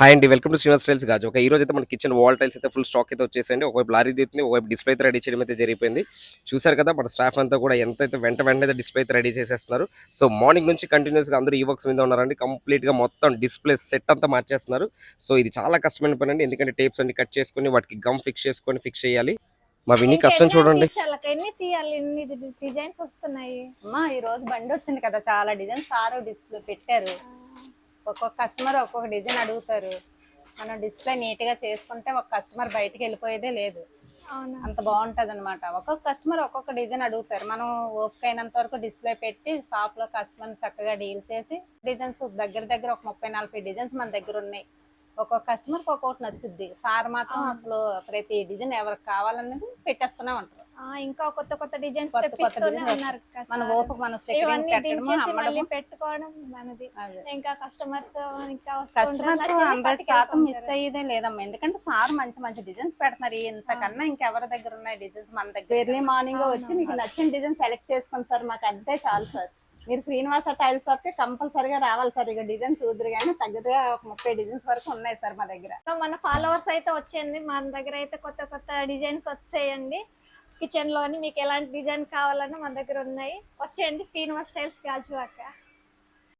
Hi అండి. Welcome to Srinivas tiles గాజు. ఈ రోజు అయితే మన కిచెన్ వాల్ టైల్స్ అయితే ఫుల్ స్టాక్ అయితే వచ్చేసాయండి. ఒకవైపు లారీ తీస్తుంది, ఒకవైపు డిస్ప్లే అయితే రెడీ చేయడం అయితే జరిగిపోయింది. చూసారు కదా మన స్టాఫ్ అంతా కూడా ఎంతైతే వెంటనే డిస్ప్లే అయితే రెడీ చేసేస్తున్నారు. సో మార్నింగ్ నుంచి కంటిన్యూస్గా అందరూ ఈ వర్క్స్ మీద ఉన్నారండి. కంప్లీట్గా మొత్తం డిస్ప్లే సెట్ అంతా మార్చేస్తున్నారు. సో ఇది చాలా కష్టమైన పని అండి. ఎందుకంటే టేప్స్ అన్ని కట్ చేసుకొని వాటికి గమ్ ఫిక్స్ చేసుకొని ఫిక్స్ చేయాలి. మా విని కష్టం చూడండి. ఎన్ని తీయాలి, ఎన్ని డిజైన్స్ వస్తున్నాయి. అమ్మా ఈ రోజు బండి వచ్చింది కదా, చాలా డిజైన్స్ సార్ డిస్ప్లే పెట్టారు. ఒక్కొక్క కస్టమర్ ఒక్కొక్క డిజైన్ అడుగుతారు. మనం డిస్ప్లే నీట్ గా చేసుకుంటే ఒక కస్టమర్ బయటకు వెళ్ళిపోయేదే లేదు. అంత బాగుంటది అనమాట. ఒక్కొక్క కస్టమర్ ఒక్కొక్క డిజైన్ అడుగుతారు. మనం ఓపిక అయినంత వరకు డిస్ప్లే పెట్టి షాప్ లో కస్టమర్ చక్కగా డీల్ చేసి డిజైన్స్ దగ్గర ఒక 30-40 డిజైన్స్ మన దగ్గర ఉన్నాయి. ఒక్కొక్క కస్టమర్ ఒక్కొక్కటి నచ్చుద్ది. సార్ మాత్రం అసలు ప్రతి డిజైన్ ఎవరికి కావాలన్నది పెట్టేస్తూనే ఉంటారు. ఇంకా కొత్త డిజైన్స్ మన ఓపిక మన పెట్టుకోవడం మనది. ఇంకా కస్టమర్స్ 100% మిస్ అయ్యేదే లేదమ్మా. ఎందుకంటే సార్ మంచి డిజైన్స్ పెడుతున్నారు. ఇంతకన్నా ఇంకెవరి దగ్గర ఉన్నాయి డిజైన్స్ మన దగ్గర. ఎర్లీ మార్నింగ్ వచ్చి మీకు నచ్చిన డిజైన్ సెలెక్ట్ చేసుకోండి సార్, మాకు అంతే చాలు సార్. మీరు శ్రీనివాస టైల్స్ షాప్ కి కంపల్సరీగా రావాలి సార్. ఇక డిజైన్ చూద్దరు కానీ తగ్గదుగా ఒక 30 డిజైన్స్ వరకు ఉన్నాయి సార్ మా దగ్గర. మన ఫాలోవర్స్ అయితే వచ్చేయండి, మన దగ్గర అయితే కొత్త డిజైన్స్ వచ్చేయండి. కిచెన్ లోని మీకు ఎలాంటి డిజైన్ కావాలన్నా మన దగ్గర ఉన్నాయి. వచ్చేయండి శ్రీనివాస్ టైల్స్ గాజువాక.